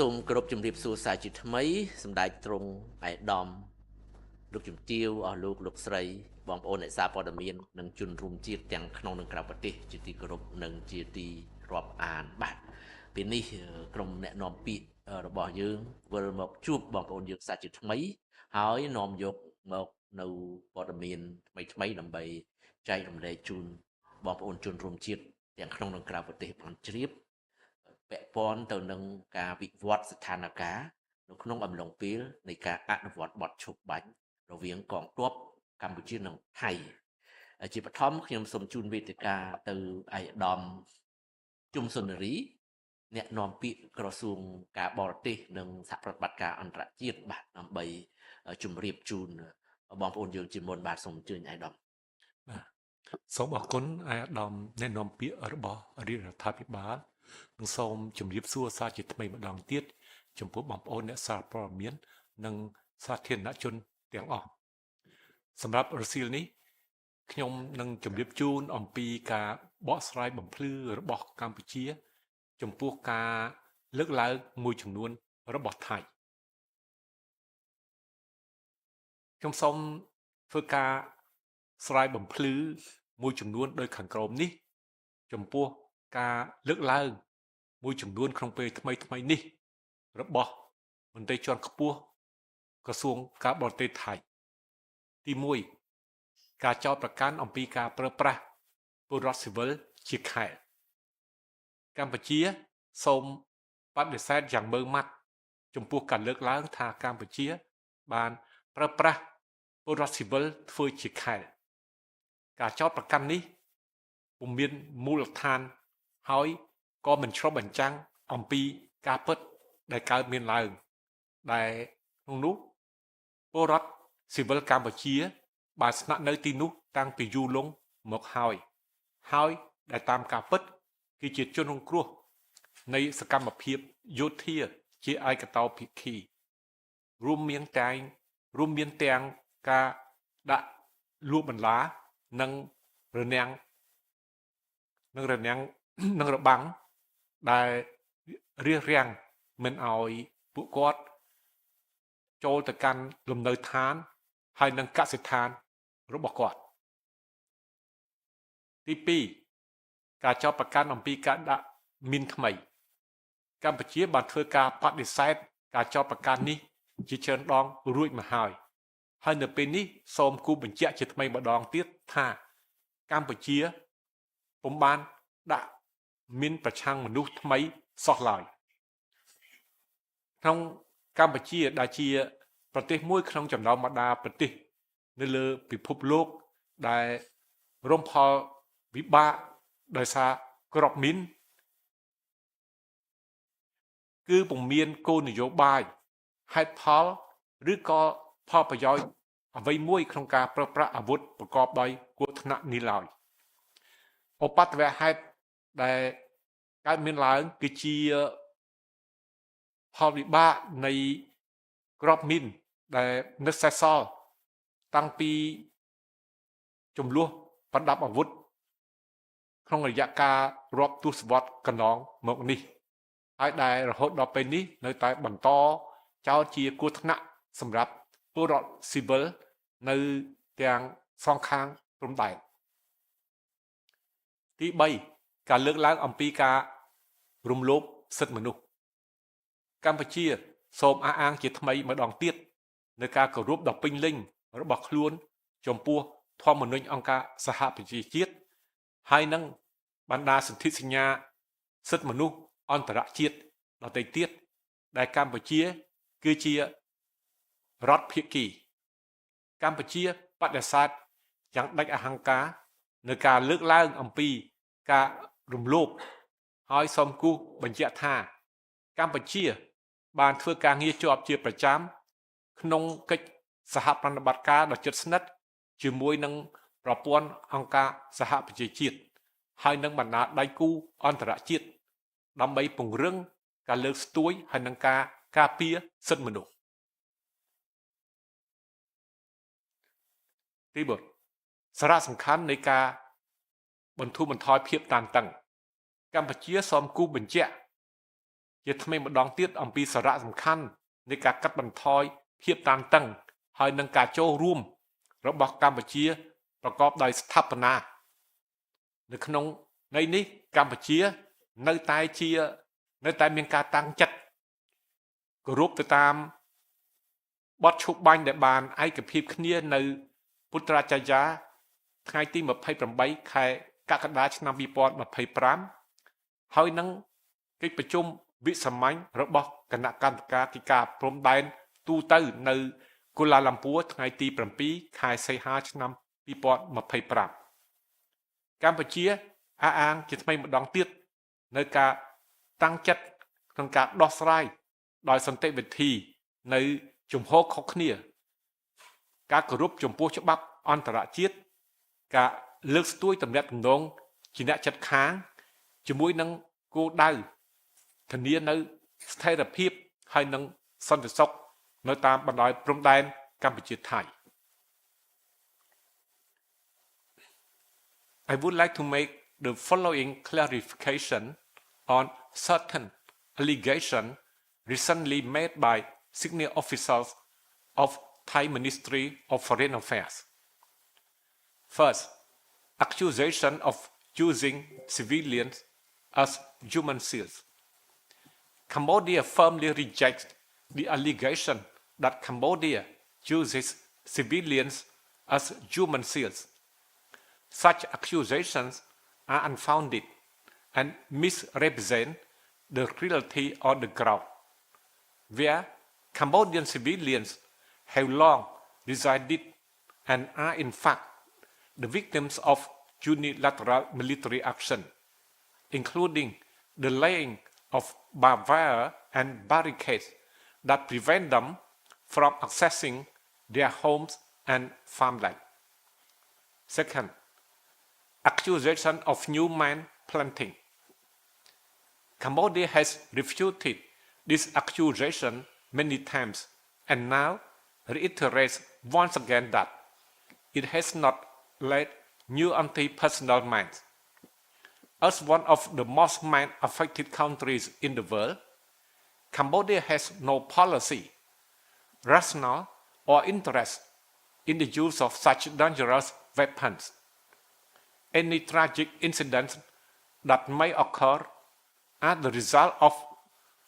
សូមគោរពជំរាបសួរសាជាថ្មីសម្ដេចទ្រង់ឯកឧត្តមលោកជំទាវអស់លោកស្រីបងប្អូនអ្នកសារព័ត៌មាននិងជនរួមជាតិទាំងក្នុងនិងក្រៅប្រទេសជាទីគោរពនិងជាទីរាប់អានបាទពេលនេះក្រុមអ្នកនាំពាក្យរបស់យើងវិលមកជួបបងប្អូនយើងសាជាថ្មីហើយនាំយកមកនៅព័ត៌មានថ្មីដើម្បីចែករំលែកជូនបងប្អូនជនរួមជាតិទាំងក្នុងនិងក្រៅប្រទេសបានជ្រាបពាក់ព័ន្ធទៅនឹងការវិវត្តស្ថានភាពនៅក្នុងអំឡុងពេលនៃការអនុវត្តបទឈប់បាញ់រវាងកងទ័ពកម្ពុជានិងថៃជាបឋមខ្ញុំសូមជូនវេទិកាទៅឯកឧត្តមជុំសុនារីអ្នកនាំពាក្យក្រសួងការបរទេសនិងសហប្រតិបត្តិការអន្តរជាតិបាទដើម្បីជម្រាបជូនបងប្អូនយើងជាមុនបាទសូមអញ្ជើញឯកឧត្តមបាទសូមអរគុណឯកឧត្តមអ្នកនាំពាក្យរបស់រាជរដ្ឋាភិបាលនិងសូមជម្រាបសួរសាជាថ្មីម្ដងទៀតចំពោះបងប្អូនអ្នកសារព័ត៌មាននិងសាធារណជនទាំងអស់សម្រាប់រសៀលនេះខ្ញុំនឹងជម្រាបជូនអំពីការបកស្រាយបំភ្លឺរបស់កម្ពុជាចំពោះការលើកឡើងមួយចំនួនរបស់ថៃខ្ញុំសូមធ្វើការស្រាយបំភ្លឺមួយចំនួនដោយខាងក្រោមនេះចំពោះការលើកឡើងមួយចំនួនក្នុងពេលថ្មីនេះរបស់មន្ត្រីជាន់ខ្ពស់ក្រសួងការបរទេសថៃទី1ការចោទប្រកាន់អំពីការប្រើប្រាស់ពលរដ្ឋស៊ីវិលជាខែលកម្ពុជាសូមបដិសេធយ៉ាងម៉ឺងម៉ាត់ចំពោះការលើកឡើងថាកម្ពុជាបានប្រើប្រាស់ពលរដ្ឋស៊ីវិលធ្វើជាខែលការចោទប្រកាន់នេះពុំមានមូលដ្ឋានហើយក៏មិនឆ្លុះបញ្ចាំងអំពីការពិតដែលកើតមានឡើងដែលក្នុងនោះពលរដ្ឋស៊ីវិលកម្ពុជាបានស្នាក់នៅទីនោះតាំងពីយូរលង់មកហើយដែលតាមការពិតគឺជាជនរងគ្រោះនៃសកម្មភាពយោធាជាឯកតោភាគីរួមមានទាំងការដាក់លួចបន្លានិងរនាំងរបាំងដែលរារាំងមិនឲ្យពួកគាត់ចូលទៅកាន់លំនៅឋានហើយនិងកសិដ្ឋានរបស់គាត់ទី2ការចោទប្រកាន់អំពីការដាក់មីនថ្មីកម្ពុជាបានធ្វើការបដិសេធការចោទប្រកាន់នេះជាច្រើនដងរួចមកហើយនៅពេលនេះសូមគូបញ្ជាក់ជាថ្មីម្ដងទៀតថាកម្ពុជាពុំបានដាក់មីនប្រឆាំងមនុស្សថ្មីសោះឡើយក្នុងកម្ពុជាដែលជាប្រទេសមួយក្នុងចំណោមបណ្ដាប្រទេសនៅលើពិភពលោកដែលរងផលវិបាកដោយសារគ្រាប់មីនគឺពុំមានគោលនយោបាយហេតុផលឬក៏ផលប្រយោជន៍អ្វីមួយក្នុងការប្រើប្រាស់អាវុធប្រកបដោយគ្រោះថ្នាក់នេះឡើយឧបទ្ទវហេតុដែលកើតមានឡើងគឺជាផលវិបាកនៃគ្រាប់មីនដែលនៅសេសសល់តាំងពីចំនួនប្រដាប់អាវុធក្នុងរយៈកាលរាប់ទសវត្សរ៍កន្លងមកនេះហើយដែលរហូតដល់ពេលនេះនៅតែបន្តចោទជាគ្រោះថ្នាក់សម្រាប់ពលរដ្ឋស៊ីវិលនៅទាំងសងខាងព្រំដែនទី3ការលើកឡើងអំពីការរំលោភសិទ្ធិមនុស្សកម្ពុជាសូមអះអាងជាថ្មីម្ដងទៀតនៅការគោរពដ៏ពេញលេញរបស់ខ្លួនចំពោះធម្មនុញ្ញអង្គការសហប្រជាជាតិហើយនឹងបណ្ដាសន្ធិសញ្ញាសិទ្ធិមនុស្សអន្តរជាតិដទៃទៀតដែលកម្ពុជាគឺជារដ្ឋភាគីកម្ពុជាបដិសេធយ៉ាងដាច់អហង្ការនៅការលើកឡើងអំពីការរំលោភហើយសូមគូសបញ្ជាក់ថាកម្ពុជាបានធ្វើការងារជាប់ជាប្រចាំក្នុងកិច្ចសហប្រតិបត្តិការដ៏ជិតស្និទ្ធជាមួយនឹងប្រព័ន្ធអង្គការសហប្រជាជាតិហើយនឹងបណ្ដាដៃគូអន្តរជាតិដើម្បីពង្រឹងការលើកស្ទួយហើយនឹងការការពារសិទ្ធិមនុស្សទី4សារៈសំខាន់នៃការបន្ធូរបន្ថយភាពតានតឹងកម្ពុជាសូមគូសបញ្ជាក់ ជាថ្មីម្ដងទៀតអំពីសារៈសំខាន់នៃការកាត់បន្ថយភាពតានតឹងហើយនឹងការចូលរួមរបស់កម្ពុជាប្រកបដោយស្ថាបនានៅក្នុងន័យនេះកម្ពុជានៅតែមានការតាំងចិត្តគោរពទៅតាមបទឈប់បាញ់ដែលបានឯកភាពគ្នានៅពុត្រាចាយាថ្ងៃទី28ខែកក្កដាឆ្នាំ2025ហើយនឹងកិច្ចប្រជុំវិសាមញ្ញរបស់គណៈកម្មការកិច្ចការព្រំដែនទូទៅនៅកូឡាឡាំពួរថ្ងៃទី7ខែសីហាឆ្នាំ2025កម្ពុជាអះអាងជាថ្មីម្ដងទៀតនៅការតាំងចិត្តក្នុងការដោះស្រាយដោយសន្តិវិធីនៅជំហរខុសគ្នាការគោរពចំពោះច្បាប់អន្តរជាតិការលើកស្ទួយទំនាក់ទំនងជាអ្នកចិត្តខាងជាមួយនឹងគោលដៅធានានៅស្ថិរភាពហើយនឹងសន្តិសុខនៅតាមបណ្ដោយព្រំដែនកម្ពុជាថៃ I would like to make the following clarification on certain allegations recently made by senior officials of Thai Ministry of Foreign Affairs. First, accusation of using civilians as human shields. Cambodia firmly rejects the allegation that Cambodia uses civilians as human shields. Such accusations are unfounded and misrepresent the reality on the ground, where Cambodian civilians have long resided and are in fact the victims of unilateral military action, including the laying of barbed wire and barricades that prevent them from accessing their homes and farmland. Second, accusation of new mine planting. Cambodia has refuted this accusation many times and now reiterates once again that it has not laid new anti-personnel mines. As one of the most mine-affected countries in the world, Cambodia has no policy, rationale, or interest in the use of such dangerous weapons. Any tragic incidents that may occur are the result of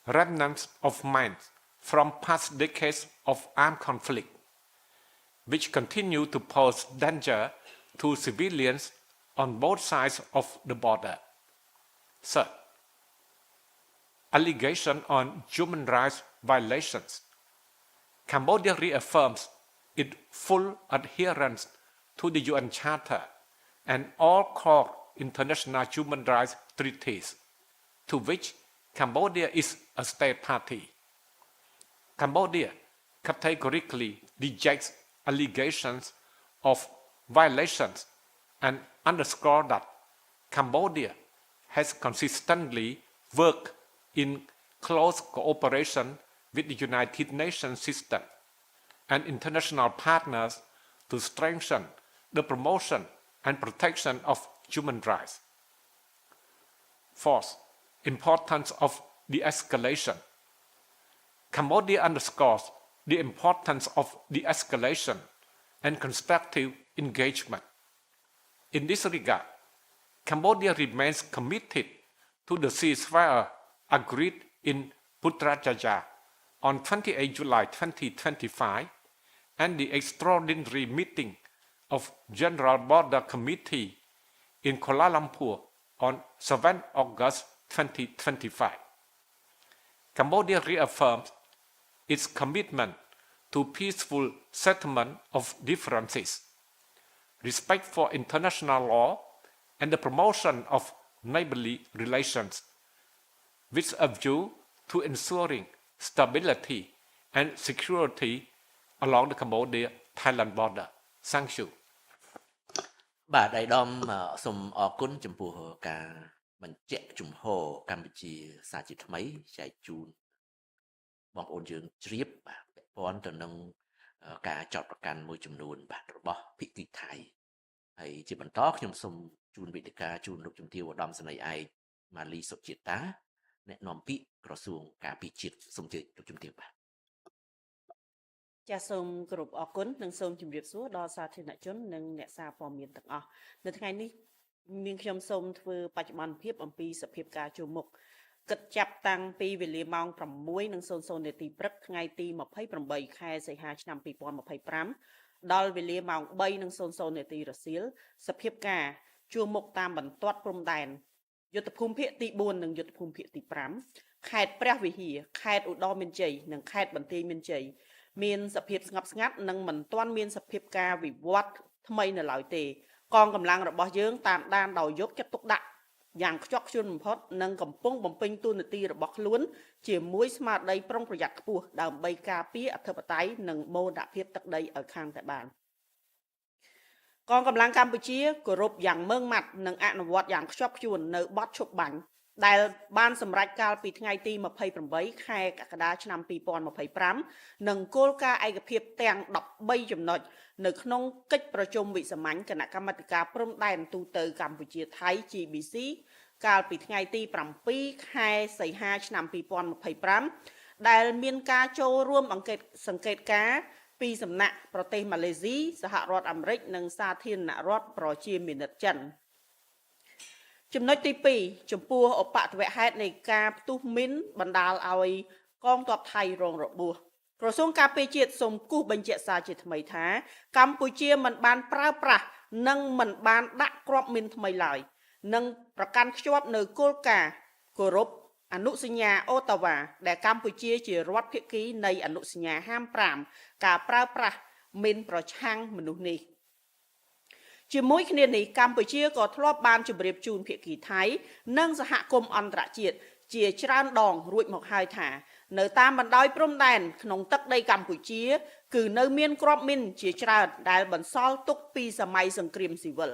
remnants of mines from past decades of armed conflict, which continue to pose danger to civilians on both sides of the border. Third, allegation on human rights violations. Cambodia reaffirms its full adherence to the UN Charter and all core international human rights treaties, to which Cambodia is a state party. Cambodia categorically rejects allegations of violations and underscores that Cambodia has consistently worked in close cooperation with the United Nations system and international partners to strengthen the promotion and protection of human rights. Fourth, importance of de-escalation. Cambodia underscores the importance of de-escalation and constructive engagement. In this regard, Cambodia remains committed to the ceasefire agreed in Putrajaya on 28 July 2025 and the extraordinary meeting of General Border Committee in Kuala Lumpur on 7 August 2025. Cambodia reaffirms its commitment to peaceful settlement of differences, respect for international law, and the promotion of neighborly relations, with a view to ensuring stability and security along the Cambodia-Thailand border. Thank you. បាទអាយដាមសូមអរគុណចំពោះការបញ្ជាក់ជំហរកម្ពុជាសាជាថ្មីចែកជូនបងប្អូនយើងជ្រាបបាទពាក់ព័ន្ធទៅនឹងការចោទប្រកាន់មួយចំនួនបាទរបស់ភិក្ខុថៃហើយជាបន្តខ្ញុំសូមជូនវេទិកាជូនលោកជំទាវឧត្តមសេនីយ៍ឯកម៉ាលីសុជាតា អ្នកនាំពាក្យក្រសួងការពារជាតិសូមជឿលោកជំទាវបាទ ចាសសូមគោរពអរគុណនិងសូមជម្រាបសួរដល់សាធារណជននិងអ្នកសារព័ត៌មានទាំងអស់នៅថ្ងៃនេះមានខ្ញុំសូមធ្វើបច្ចុប្បន្នភាពអំពីសភាពការជួបមុខគិតចាប់តាំងពីវេលាម៉ោង 6:00 នាទីព្រឹកថ្ងៃទី28 ខែសីហាឆ្នាំ 2025 ដល់វេលាម៉ោង 3:00 នាទីរសៀលសភាពការជួបមុខតាមបន្ទាត់ព្រំដែនយុទ្ធភូមិភាគទី 4 និងយុទ្ធភូមិភាគទី 5 ខេត្តព្រះវិហារខេត្តឧត្តរមានជ័យនិងខេត្តបន្ទាយមានជ័យមានសភាពស្ងប់ស្ងាត់និងមិនទាន់មានសភាពការវិវត្តថ្មីនៅឡើយទេកងកម្លាំងរបស់យើងតាមដានដោយយកចិត្តទុកដាក់យ៉ាងខ្ជាប់ខ្ជួនបំផុតនិងកំពុងបំពេញតួនាទីរបស់ខ្លួនជាមួយស្មារតីប្រុងប្រយ័ត្នខ្ពស់ដើម្បីការពារអធិបតេយ្យនិងមោទនភាពទឹកដីឲ្យខាងតែបានកងកម្លាំងកម្ពុជាគោរពយ៉ាងម៉ឺងម៉ាត់និងអនុវត្តយ៉ាងខ្ជាប់ខ្ជួននៅបទឈប់បាញ់ដែលបានសម្រេចកាលពីថ្ងៃទី28ខែកក្កដាឆ្នាំ2025និងគោលការណ៍ឯកភាពទាំង13ចំណុចនៅក្នុងកិច្ចប្រជុំវិសាមញ្ញគណៈកម្មាធិការព្រំដែនទូតកម្ពុជាថៃ GBC កាលពីថ្ងៃទី7ខែសីហាឆ្នាំ2025ដែលមានការចូលរួមសង្កេតការណ៍ពីសំណាក់ប្រទេសម៉ាឡេស៊ីសហរដ្ឋអាមេរិកនិងសាធារណរដ្ឋប្រជាមានិតចិនចំណុចទី2ចំពោះឧបទ្ទវហេតុនៃការផ្ទុះមីនបណ្ដាលឲ្យកងទ័ពថៃរងរបួសក្រសួងការពារជាតិសូមគូសបញ្ជាក់សារជាថ្មីថាកម្ពុជាមិនបានប្រើប្រាស់និងមិនបានដាក់គ្រាប់មីនថ្មីឡើយនិងប្រកាន់ខ្ជាប់នៅគោលការណ៍គោរពអនុសញ្ញាអូតាវ៉ាដែលកម្ពុជាជារដ្ឋភាគីនៃអនុសញ្ញាហាម5ការប្រើប្រាស់មីនប្រឆាំងមនុស្សនេះជាមួយគ្នានេះកម្ពុជាក៏ធ្លាប់បានជម្រាបជូនភាគីថៃនិងសហគមន៍អន្តរជាតិជាច្រើនដងរួចមកហើយថានៅតាមបណ្ដោយព្រំដែនក្នុងទឹកដីកម្ពុជាគឺនៅមានគ្រាប់មីនជាច្រើនដែលបន្សល់ទុកពីសម័យសង្គ្រាមស៊ីវិល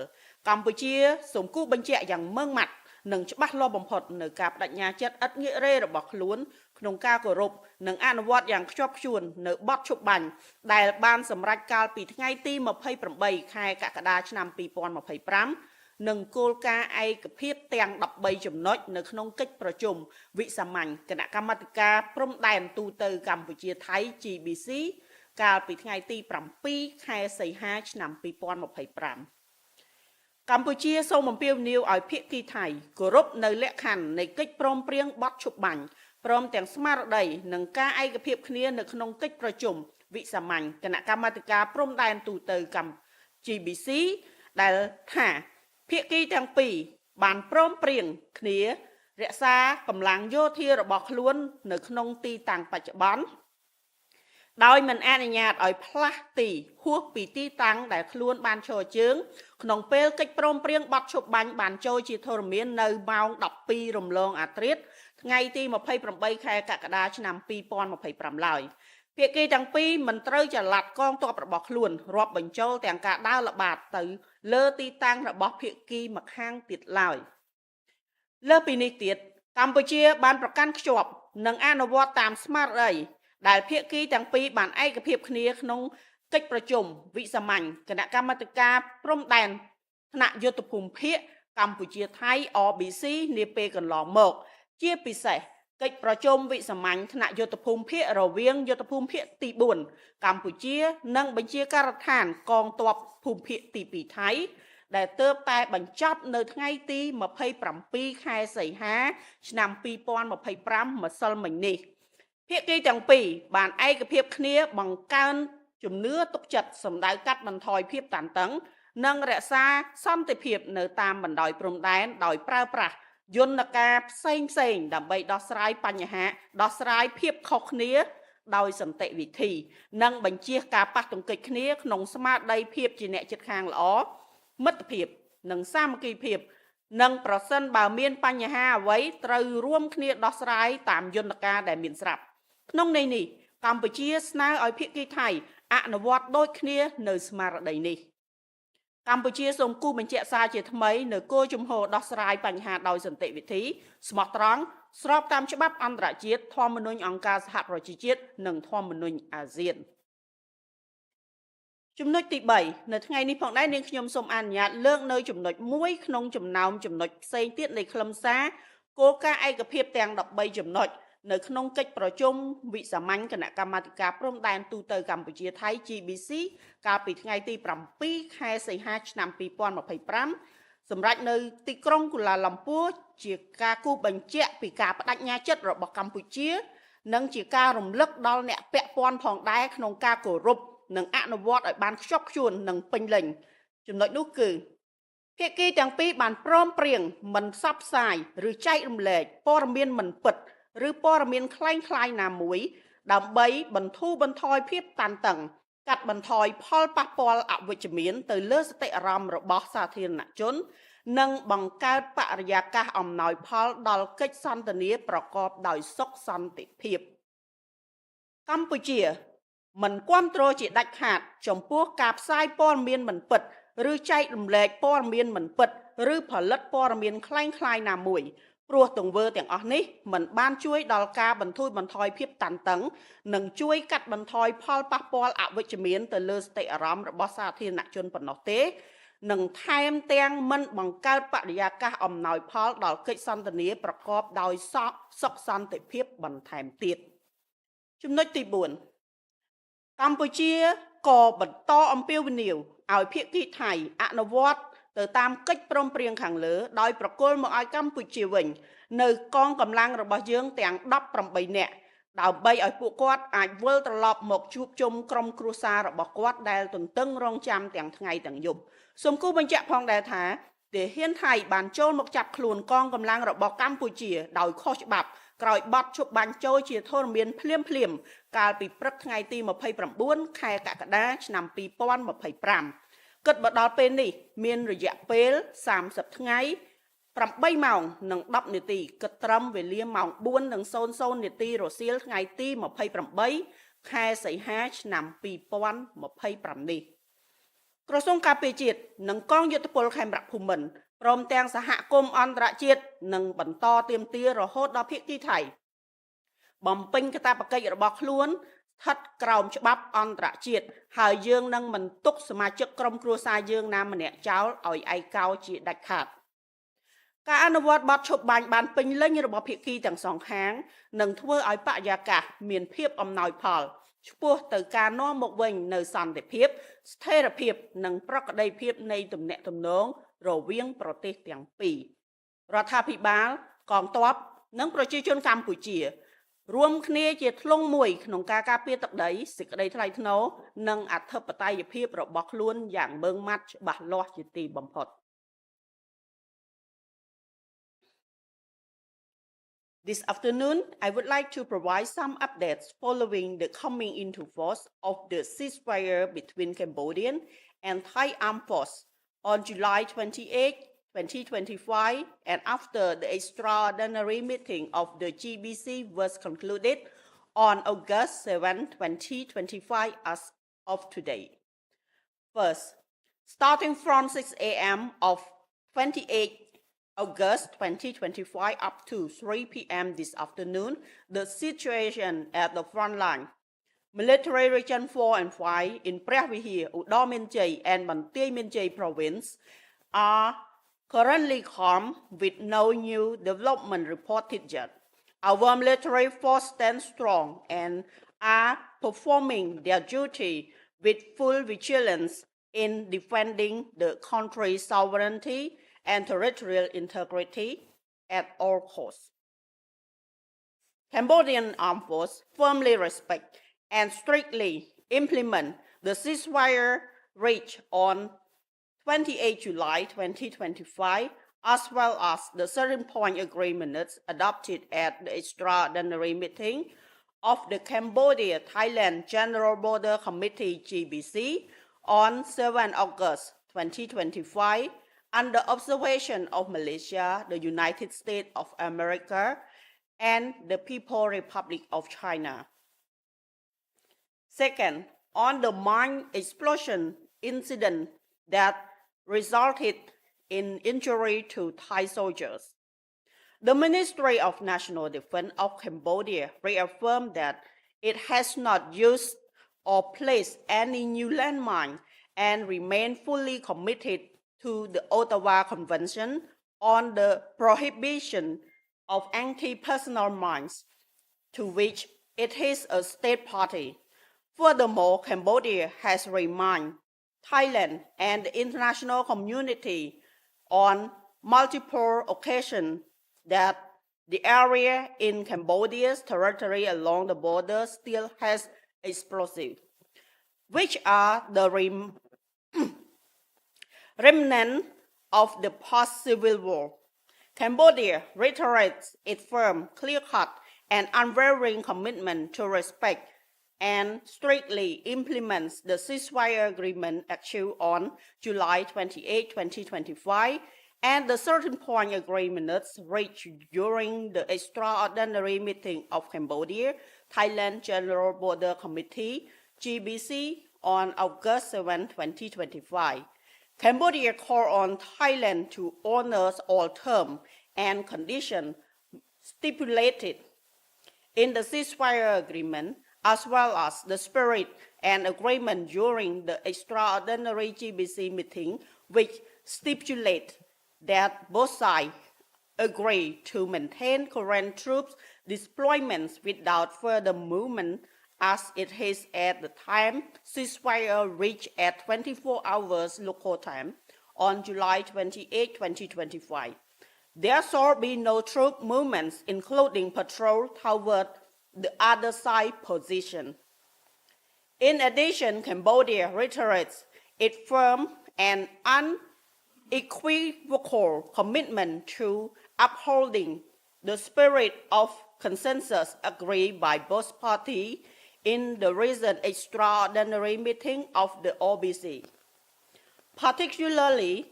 កម្ពុជាសូមគូសបញ្ជាក់យ៉ាងម៉ឺងម៉ាត់និងច្បាស់លាស់បំផុតនៅការបដិញ្ញាចិត្តឥតងាករេរបស់ខ្លួនក្នុងការគោរពនិងអនុវត្តយ៉ាងខ្ជាប់ខ្ជួននៅបទឈប់បាញ់ដែលបានសម្រេចកាលពីថ្ងៃទី28ខែកក្កដាឆ្នាំ2025និងគោលការណ៍ឯកភាពទាំង13ចំណុចនៅក្នុងកិច្ចប្រជុំវិសាមញ្ញគណៈកម្មាធិការព្រំដែនទូតកម្ពុជាថៃ GBC កាលពីថ្ងៃទី7ខែសីហាឆ្នាំ2025កម្ពុជាសូមអំពាវនាវឲ្យភាគីថៃគោរពនៅលក្ខខណ្ឌនៃកិច្ចព្រមព្រៀងបទឈប់បាញ់ព្រមទាំងស្មារតីនិងការឯកភាពគ្នានៅក្នុងកិច្ចប្រជុំវិសាមញ្ញគណៈកម្មាធិការព្រំដែនទូតកម្ពុជា GBC ដែលថាភាគីទាំងពីរបានព្រមព្រៀងគ្នារក្សាកម្លាំងយោធារបស់ខ្លួននៅក្នុងទីតាំងបច្ចុប្បន្នដោយមិនអនុញ្ញាតឲ្យផ្លាស់ទីហួសពីទីតាំងដែលខ្លួនបានឈរជើងក្នុងពេលកិច្ចព្រមព្រៀងបទឈប់បាញ់បានចូលជាធរមាននៅម៉ោង 12 រំលងអាធ្រាត្រថ្ងៃទី28ខែកក្កដាឆ្នាំ2025ឡើយភាគីទាំងពីរមិនត្រូវចល័តកងទ័ពរបស់ខ្លួនរាប់បញ្ចូលទាំងការដើរល្បាតទៅលើទីតាំងរបស់ភាគីម្ខាងទៀតឡើយលើពីនេះទៀតកម្ពុជាបានប្រកាន់ខ្ជាប់និងអនុវត្តតាមស្មារតីដែលភាគីទាំងពីរបានឯកភាពគ្នាក្នុងកិច្ចប្រជុំវិសាមញ្ញគណៈកម្មាធិការព្រំដែនថ្នាក់យុទ្ធភូមិភាគកម្ពុជាថៃ RBC នាពេលកន្លងមកជាពិសេសកិច្ចប្រជុំវិសាមញ្ញថ្នាក់យុទ្ធភូមិភាគរវាងយុទ្ធភូមិភាគទី 4 កម្ពុជានិងបញ្ជាការដ្ឋានកងទ័ពភូមិភាគទី 2 ថៃដែលទើបតែបញ្ចប់នៅថ្ងៃទី27ខែសីហាឆ្នាំ2025ម្សិលមិញនេះភាគីទាំងពីរបានឯកភាពគ្នាបង្កើនជំនឿទុកចិត្តសម្ដៅកាត់បន្ថយភាពតានតឹងនិងរក្សាសន្តិភាពនៅតាមបណ្ដោយព្រំដែនដោយប្រើប្រាស់យន្តការផ្សេងដើម្បីដោះស្រាយបញ្ហាដោះស្រាយភាពខុសគ្នាដោយសន្តិវិធីនិងបញ្ជៀសការប៉ះទង្គិចគ្នាក្នុងស្មារតីភាពជាអ្នកជិតខាងល្អមិត្តភាពនិងសាមគ្គីភាពនិងប្រសិនបើមានបញ្ហាអ្វីត្រូវរួមគ្នាដោះស្រាយតាមយន្តការដែលមានស្រាប់ក្នុងន័យនេះកម្ពុជាស្នើឲ្យភាគីថៃអនុវត្តដូចគ្នានៅស្មារតីនេះកម្ពុជាសូមគូសបញ្ជាក់សារជាថ្មីនៅគោលជំហរដោះស្រាយបញ្ហាដោយសន្តិវិធីស្មោះត្រង់ស្របតាមច្បាប់អន្តរជាតិធម្មនុញ្ញអង្គការសហប្រជាជាតិនិងធម្មនុញ្ញអាស៊ានចំណុចទី3នៅថ្ងៃនេះផងដែរនាងខ្ញុំសូមអនុញ្ញាតលើកនៅចំណុចមួយក្នុងចំណោមចំណុចផ្សេងទៀតនៃខ្លឹមសារ គោលការណ៍ឯកភាពទាំង13ចំណុចនៅក្នុងកិច្ចប្រជុំវិសាមញ្ញគណៈកម្មាធិការព្រំដែនទូទៅកម្ពុជាថៃ GBC កាលពីថ្ងៃទី7ខែសីហាឆ្នាំ2025សម្រាប់នៅទីក្រុងកូឡាឡាំពួរជាការគូបញ្ជាក់ពីការបដិញ្ញាចិត្តរបស់កម្ពុជានិងជាការរំលឹកដល់អ្នកពាក់ព័ន្ធផងដែរក្នុងការគោរពនិងអនុវត្តឲ្យបានខ្ជាប់ខ្ជួននិងពេញលេញចំណុចនោះគឺភាគីទាំងពីរបានព្រមព្រៀងមិនផ្សព្វផ្សាយឬចែករំលែកព័ត៌មានមិនពិតឬព័ត៌មានคล้ายៗណាមួយដើម្បីបន្ធូរបន្ថយភាពតានតឹងកាត់បន្ថយផលប៉ះពាល់អវិជ្ជមានទៅលើសតិអារម្មណ៍របស់សាធារណជននិងបង្កើតបរិយាកាសអំណោយផលដល់កិច្ចសន្ទនាប្រកបដោយសុខសន្តិភាពកម្ពុជាមិនគាំទ្រជាដាច់ខាតចំពោះការផ្សាយព័ត៌មានមិនពិតឬចែករំលែកព័ត៌មានមិនពិតឬផលិតព័ត៌មានคล้ายៗណាមួយព្រោះទង្វើទាំងអស់នេះមិនបានជួយដល់ការបន្ធូរបន្ថយភាពតានតឹងនិងជួយកាត់បន្ថយផលប៉ះពាល់អវិជ្ជមានទៅលើសតិអារម្មណ៍របស់សាធារណជនប៉ុណ្ណោះទេនិងថែមទាំងមិនបង្កើតបរិយាកាសអំណោយផលដល់កិច្ចសន្ទនាប្រកបដោយសុខសន្តិភាពបន្ថែមទៀតចំណុចទី4កម្ពុជាក៏បន្តអំពាវនាវឲ្យភាគីថៃអនុវត្តទៅតាមកិច្ចព្រមព្រៀងខាងលើដោយប្រគល់មកឲ្យកម្ពុជាវិញនៅកងកម្លាំងរបស់យើងទាំង18នាក់ដើម្បីឲ្យពួកគាត់អាចវិលត្រឡប់មកជួបជុំក្រុមគ្រួសាររបស់គាត់ដែលទន្ទឹងរង់ចាំទាំងថ្ងៃទាំងយប់សូមគូបញ្ជាក់ផងដែរថាទាហានថៃបានចូលមកចាប់ខ្លួនកងកម្លាំងរបស់កម្ពុជាដោយខុសច្បាប់ក្រោយបទឈប់បាញ់ចូលជាធរមានភ្លាមកាលពីព្រឹកថ្ងៃទី29ខែកក្កដាឆ្នាំ2025គិតមកដល់ពេលនេះមានរយៈពេល30ថ្ងៃ8ម៉ោងនិង10នាទីគិតត្រឹមវេលាម៉ោង4:00នាទីរសៀលថ្ងៃទី28ខែសីហាឆ្នាំ2025នេះក្រសួងការពារជាតិនិងកងយោធពលខេមរៈភូមិន្ទព្រមទាំងសហគមន៍អន្តរជាតិនឹងបន្តទាមទាររហូតដល់ភាគីថៃបំពេញកាតព្វកិច្ចរបស់ខ្លួនស្ថិតក្រោមច្បាប់អន្តរជាតិហើយយើងនឹងមិនទុកសមាជិកក្រុមគ្រួសារយើងណាម្នាក់ចោលឲ្យឯកោជាដាច់ខាតការអនុវត្តបទឈប់បាញ់បានពេញលេញរបស់ភាគីទាំងសងខាងនឹងធ្វើឲ្យបរិយាកាសមានភាពអំណោយផលឆ្ពោះទៅការនាំមកវិញនៅសន្តិភាពស្ថិរភាពនិងប្រក្រតីភាពនៃទំនាក់ទំនងរវាងប្រទេសទាំងពីររដ្ឋាភិបាលកងទ័ពនិងប្រជាជនកម្ពុជារួមគ្នាជាធ្លុងមួយក្នុងការការពារទឹកដីសេចក្តីថ្លៃថ្នូរនិងអធិបតេយ្យភាពរបស់ខ្លួនយ៉ាងម៉ឺងម៉ាត់ច្បាស់លាស់ជាទីបំផុតThis afternoon, I would like to provide some updates following the coming into force of the ceasefire between Cambodian and Thai armed forces on July 28, 2025, and after the extraordinary meeting of the GBC was concluded on August 7, 2025 as of today. First, starting from 6 a.m. of 28 August 2025 up to 3 p.m. this afternoon, the situation at the front line, Military Region 4 and 5 in Preah Vihear, Udon Minjay and Banteay Minjay province are currently calm with no new development reported yet. Our military force stands strong and are performing their duty with full vigilance in defending the country's sovereignty and territorial integrity at all costs. Cambodian armed forces firmly respect and strictly implement the ceasefire reached on 28 July 2025, as well as the 7-point agreements adopted at the extraordinary meeting of the Cambodia-Thailand General Border Committee GBC on 7 August 2025, under observation of Malaysia, the United States of America, and the People's Republic of China. Second, on the mine explosion incident that resulted in injury to Thai soldiers, the Ministry of National Defense of Cambodia reaffirmed that it has not used or placed any new landmine and remained fully committed to the Ottawa Convention on the prohibition of anti-personal mines, to which it is a state party. Furthermore, Cambodia has reminded Thailand and the international community on multiple occasions that the area in Cambodia's territory along the border still has explosives, which are the remnant of the post-civil war. Cambodia reiterates its firm, clear-cut, and unwavering commitment to respect and strictly implements the ceasefire agreement achieved on July 28, 2025, and the certain point agreements reached during the extraordinary meeting of Cambodia, Thailand General Border Committee, GBC, on August 7, 2025. Cambodia called on Thailand to honor all terms and conditions stipulated in the ceasefire agreement, as well as the spirit and agreement during the extraordinary GBC meeting, which stipulate that both sides agree to maintain current troops deployments without further movement, as it is at the time ceasefire reached at 24 hours local time on July 28, 2025. There shall be no troop movements, including patrol toward the other side position. In addition, Cambodia reiterates its firm and unequivocal commitment to upholding the spirit of consensus agreed by both parties in the recent extraordinary meeting of the OBC. Particularly,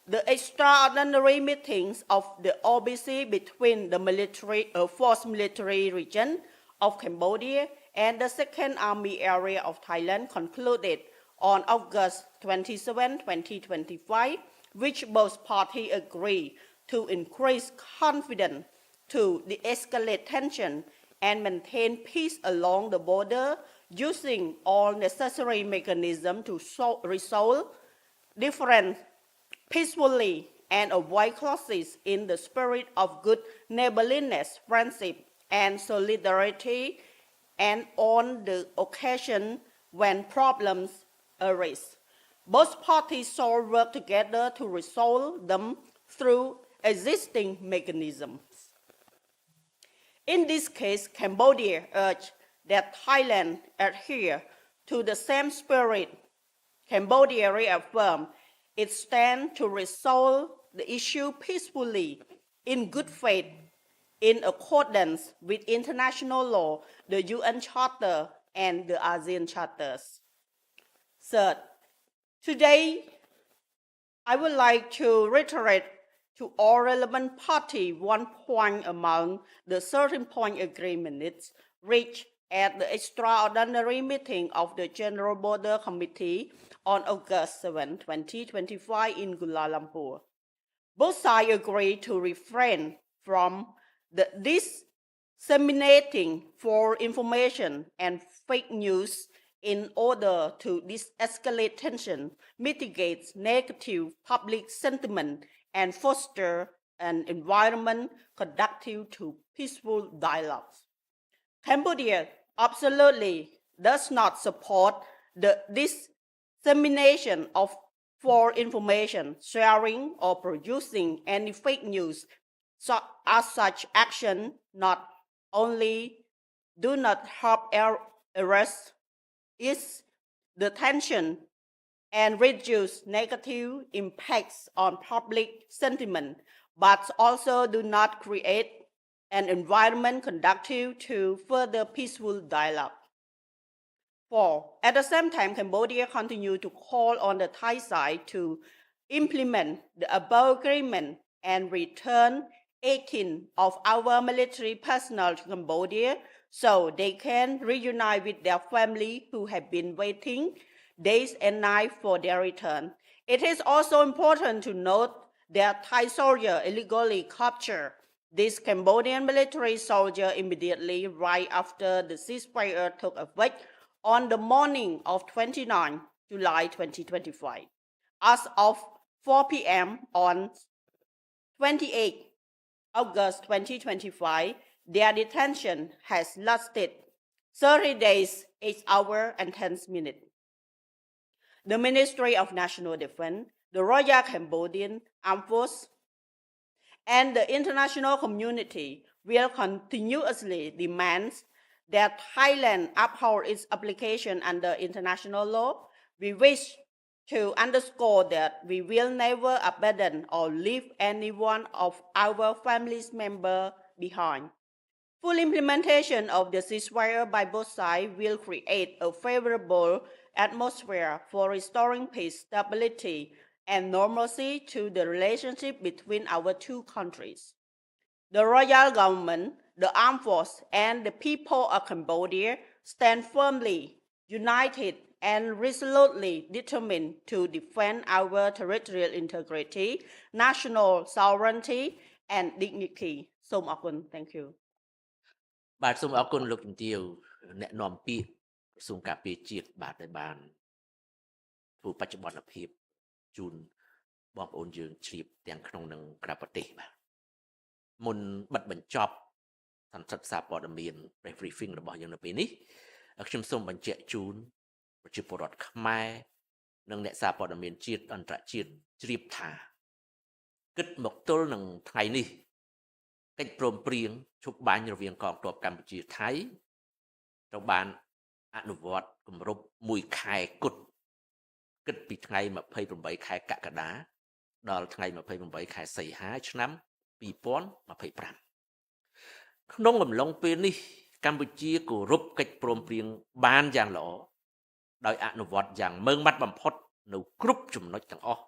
the extraordinary meetings of the OBC between the Fourth Military Region of Cambodia and the Second Army Area of Thailand concluded on August 27, 2025, which both parties agree to increase confidence, to de-escalate tension, and maintain peace along the border using all necessary mechanisms to resolve differences peacefully and avoid clashes in the spirit of good neighborliness, friendship, and solidarity, and on the occasion when problems arise. Both parties shall work together to resolve them through existing mechanisms. In this case, Cambodia urged that Thailand adhere to the same spirit. Cambodia reaffirmed its stand to resolve the issue peacefully, in good faith, in accordance with international law, the UN Charter, and the ASEAN Charters. Third, today, I would like to reiterate to all relevant parties one point among the 13-point agreements reached at the extraordinary meeting of the General Border Committee on August 7, 2025 in Kuala Lumpur. Both sides agreed to refrain from disseminating false information and fake news in order to de-escalate tension, mitigate negative public sentiment, and foster an environment conducive to peaceful dialogues. Cambodia absolutely does not support the dissemination of false information, sharing or producing any fake news, as such action not only do not help arrest the tension and reduce negative impacts on public sentiment, but also do not create an environment conducive to further peaceful dialogue. 4. At the same time, Cambodia continues to call on the Thai side to implement the above agreement and return 18 of our military personnel to Cambodia so they can reunite with their family who have been waiting days and nights for their return. It is also important to note that Thai soldiers illegally captured this Cambodian military soldier immediately right after the ceasefire took effect on the morning of 29 July 2025. As of 4 p.m. on 28 August 2025, their detention has lasted 30 days, 8 hours, and 10 minutes. The Ministry of National Defense, the Royal Cambodian Armed Forces, and the international community will continuously demand that Thailand uphold its application under international law. We wish to underscore that we will never abandon or leave any one of our family's members behind. Full implementation of the ceasefire by both sides will create a favorable atmosphere for restoring peace, stability, and normalcy to the relationship between our two countries. The royal government, the armed force, and the people of Cambodia stand firmly, united, and resolutely determined to defend our territorial integrity, national sovereignty, and dignity. Som Akun, thank you. បាទសូមអរគុណលោកជំទាវអ្នកនាំពាក្យក្រសួងការពារជាតិបាទដែលបានធ្វើបច្ចុប្បន្នភាពជូនបងប្អូនយើងជ្រាបទាំងក្នុងនិងក្រៅប្រទេសបាទមុនបិទបញ្ចប់សន្និសីទសារព័ត៌មាន briefing របស់យើងនៅពេលនេះខ្ញុំសូមបញ្ជាក់ជូនប្រជាពលរដ្ឋខ្មែរនិងអ្នកសារព័ត៌មានជាតិអន្តរជាតិជ្រាបថាគិតមកទល់នឹងថ្ងៃនេះកិច្ចព្រមព្រៀងឈប់បាញ់រវាងកងទ័ពកម្ពុជាថៃត្រូវបានអនុវត្តគម្រប់1ខែគត់គិតពីថ្ងៃ28ខែកក្កដាដល់ថ្ងៃ28ខែសីហាឆ្នាំ2025ក្នុងអំឡុងពេលនេះកម្ពុជាគោរពកិច្ចព្រមព្រៀងបានយ៉ាងល្អដោយអនុវត្តយ៉ាងម៉ឺងម៉ាត់បំផុតនៅគ្រប់ចំណុចទាំងអស់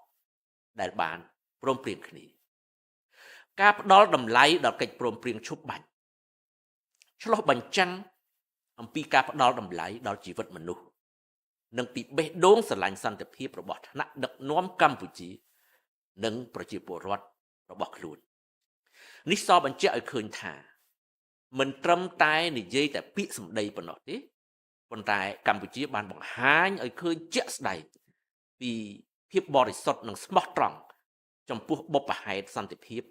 ដែលបានព្រមព្រៀងគ្នាការផ្ដល់តម្លៃដល់កិច្ចព្រមព្រៀងឈប់បាញ់ឆ្លុះបញ្ចាំងអំពីការផ្ដល់តម្លៃដល់ជីវិតមនុស្សនិងពីបេះដូងស្រឡាញ់សន្តិភាពរបស់ថ្នាក់ដឹកនាំកម្ពុជានិងប្រជាពលរដ្ឋរបស់ខ្លួននេះសបញ្ជាក់ឲ្យឃើញថាមិនត្រឹមតែនិយាយតែពាក្យសម្ដីប៉ុណ្ណោះទេប៉ុន្តែកម្ពុជាបានបង្ហាញឲ្យឃើញជាក់ស្ដែងពីភាពបរិសុទ្ធនិងស្មោះត្រង់ចំពោះបុព្វហេតុសន្តិភាព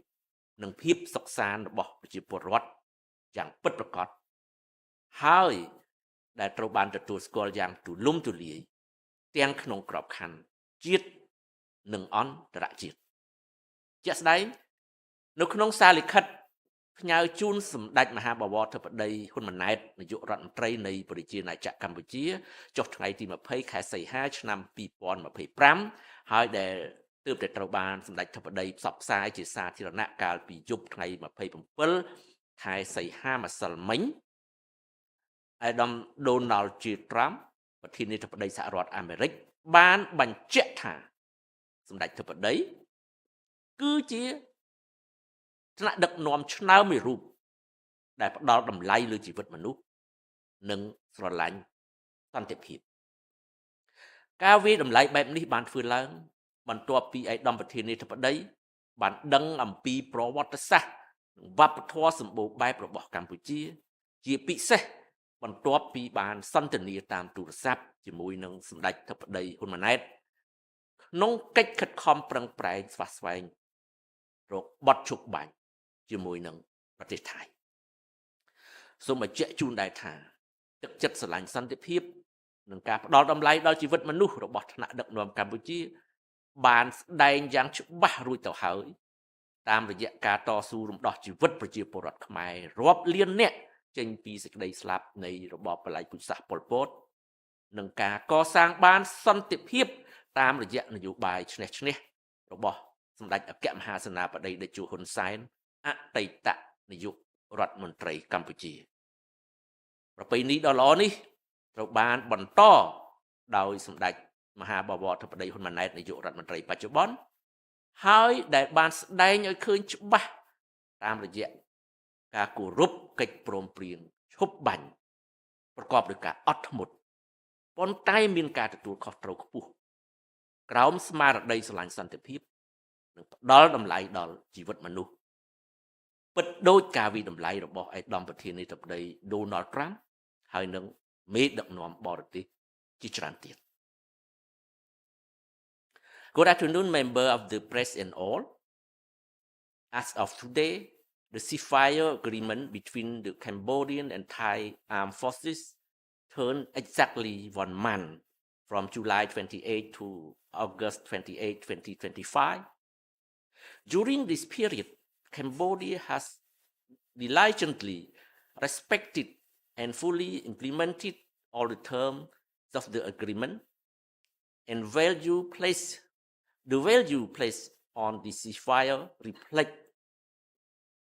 និងភាពសុខសាន្តរបស់ប្រជាពលរដ្ឋយ៉ាងពិតប្រាកដហើយដែលត្រូវបានទទួលស្គាល់យ៉ាងទូលំទូលាយទាំងក្នុងក្របខ័ណ្ឌជាតិនិងអន្តរជាតិជាក់ស្ដែងនៅក្នុងសារលិខិតផ្ញើជូនសម្ដេចមហាបវរធិបតីហ៊ុនម៉ាណែតនាយករដ្ឋមន្ត្រីនៃប្រជាណាចក្រកម្ពុជាចុះថ្ងៃទី20ខែសីហាឆ្នាំ2025ហើយដែលទើបតែត្រូវបានសម្ដេចធិបតីផ្សព្វផ្សាយជាសាធារណៈកាលពីយប់ថ្ងៃ27ខែសីហាម្សិលមិញអាដាមដូណាល់ J. Trump ប្រធានាធិបតីសហរដ្ឋអាមេរិកបានបញ្ជាក់ថាសម្ដេចធិបតីគឺជាថ្នាក់ដឹកនាំឆ្នើមមួយរូបដែលផ្ដល់តម្លៃលើជីវិតមនុស្សនិងស្រឡាញ់សន្តិភាពការវាយតម្លៃបែបនេះបានធ្វើឡើងបន្ទាប់ពីឯកឧត្តមប្រធានាធិបតីបានដឹងអំពីប្រវត្តិសាស្ត្រនិងវប្បធម៌សម្បូរបែបរបស់កម្ពុជាជាពិសេសបន្ទាប់ពីបានសន្ទនាតាមទូរស័ព្ទជាមួយនឹងសម្ដេចធិបតីហ៊ុនម៉ាណែតក្នុងកិច្ចខិតខំប្រឹងប្រែងស្វះស្វែងរកបទឈប់បាញ់ជាមួយនឹងប្រទេសថៃសូមបញ្ជាក់ជូនដែរថាទឹកចិត្តស្រឡាញ់សន្តិភាពនិងការផ្ដល់តម្លៃដល់ជីវិតមនុស្សរបស់ថ្នាក់ដឹកនាំកម្ពុជាបានស្ដែងយ៉ាងច្បាស់រួចទៅហើយតាមរយៈការតស៊ូរំដោះជីវិតប្រជាពលរដ្ឋខ្មែររាប់លាននាក់ចេញពីសេចក្តីស្លាប់នៃរបបបល្ល័ង្កពូជសាសន៍ប៉ុលពតនិងការកសាងបានសន្តិភាពតាមរយៈនយោបាយឈ្នះឈ្នះរបស់សម្ដេចអគ្គមហាសេនាបតីតេជោហ៊ុនសែនអតីតនាយករដ្ឋមន្ត្រីកម្ពុជាប្រពៃណីដ៏ល្អនេះត្រូវបានបន្តដោយសម្ដេចមហាបវរធិបតីហ៊ុនម៉ាណែតនាយករដ្ឋមន្ត្រីបច្ចុប្បន្នហើយដែលបានស្ដែងឲ្យឃើញច្បាស់តាមរយៈការគោរពកិច្ចព្រមព្រៀងឈប់បាញ់ប្រកបដោយការអត់ធ្មត់ប៉ុន្តែមានការទទួលខុសត្រូវខ្ពស់ក្រោមស្មារតីស្រឡាញ់សន្តិភាពនិងផ្ដល់តម្លៃដល់ជីវិតមនុស្សពិតដូចការវិតម្លៃរបស់ឯកឧត្តមប្រធានាធិបតី Donald Trump ហើយនឹងមេដឹកនាំបរទេសជាច្រើនទៀត Good afternoon, member of the press and all. As of today, the ceasefire agreement between the Cambodian and Thai armed forces turned exactly 1 month from July 28 to August 28, 2025. During this period, Cambodia has diligently respected and fully implemented all the terms of the agreement, and the value placed on the ceasefire reflect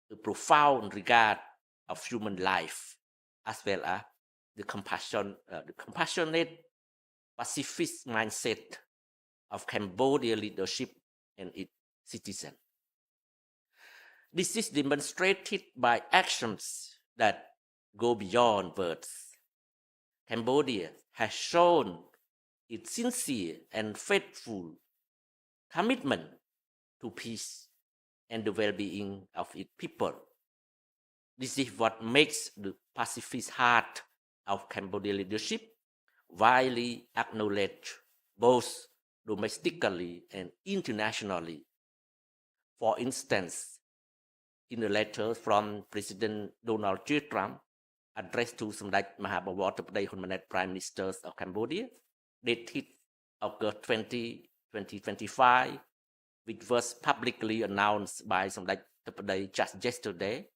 the profound regard of human life, as well as the compassionate pacifist mindset of Cambodia leadership and its citizens. This is demonstrated by actions that go beyond words. Cambodia has shown its sincere and faithful commitment to peace and the well-being of its people. This is what makes the pacifist heart of Cambodia leadership widely acknowledged both domestically and internationally. For instance, in a letter from President Donald J. Trump addressed to Samdech Mahabawatapday Hunmanet Prime Minister of Cambodia, dated August 20, 2025, which was publicly announced by Samdech Tapadai just yesterday,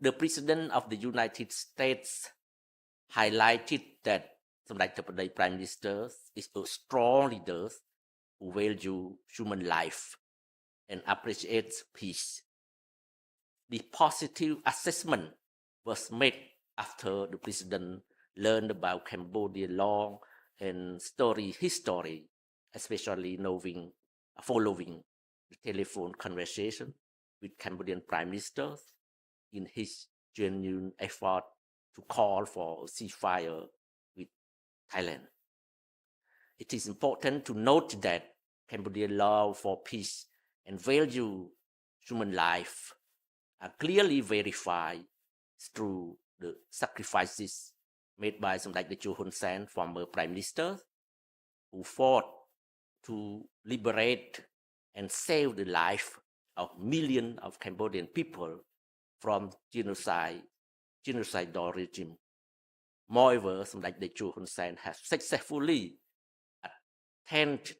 the President of the United States highlighted that Samdech Tapadai Prime Minister is a strong leader who values human life and appreciates peace. The positive assessment was made after the President learned about Cambodia's long and storied history, especially following the telephone conversation with Cambodian Prime Minister in his genuine effort to call for a ceasefire with Thailand. It is important to note that Cambodia's love for peace and value human life are clearly verified through the sacrifices made by Samdech Techo Hun Sen, former Prime Minister, who fought to liberate and save the life of millions of Cambodian people from genocidal regime. Moreover, Samdech Techo Hun Sen has successfully attained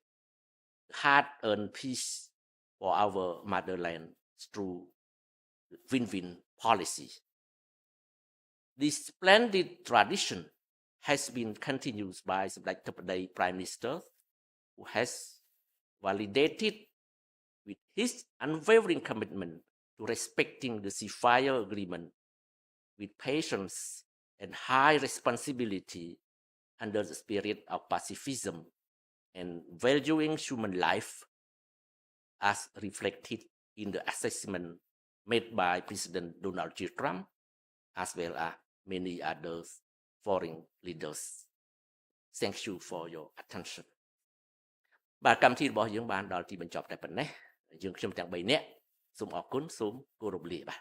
hard-earned peace for our motherland through win-win policy. This splendid tradition has been continued by Samdech Tapadai Prime Minister, who has validated with his unwavering commitment to respecting the ceasefire agreement with patience and high responsibility under the spirit of pacifism and valuing human life, as reflected in the assessment made by President Donald J. Trump, as well as many other foreign leaders. Thank you for your attention. បាទកម្មវិធីរបស់យើងបានដល់ទីបញ្ចប់តែប៉ុណ្ណេះយើងខ្ញុំទាំង3នាក់សូមអរគុណសូមគោរពលាបាទ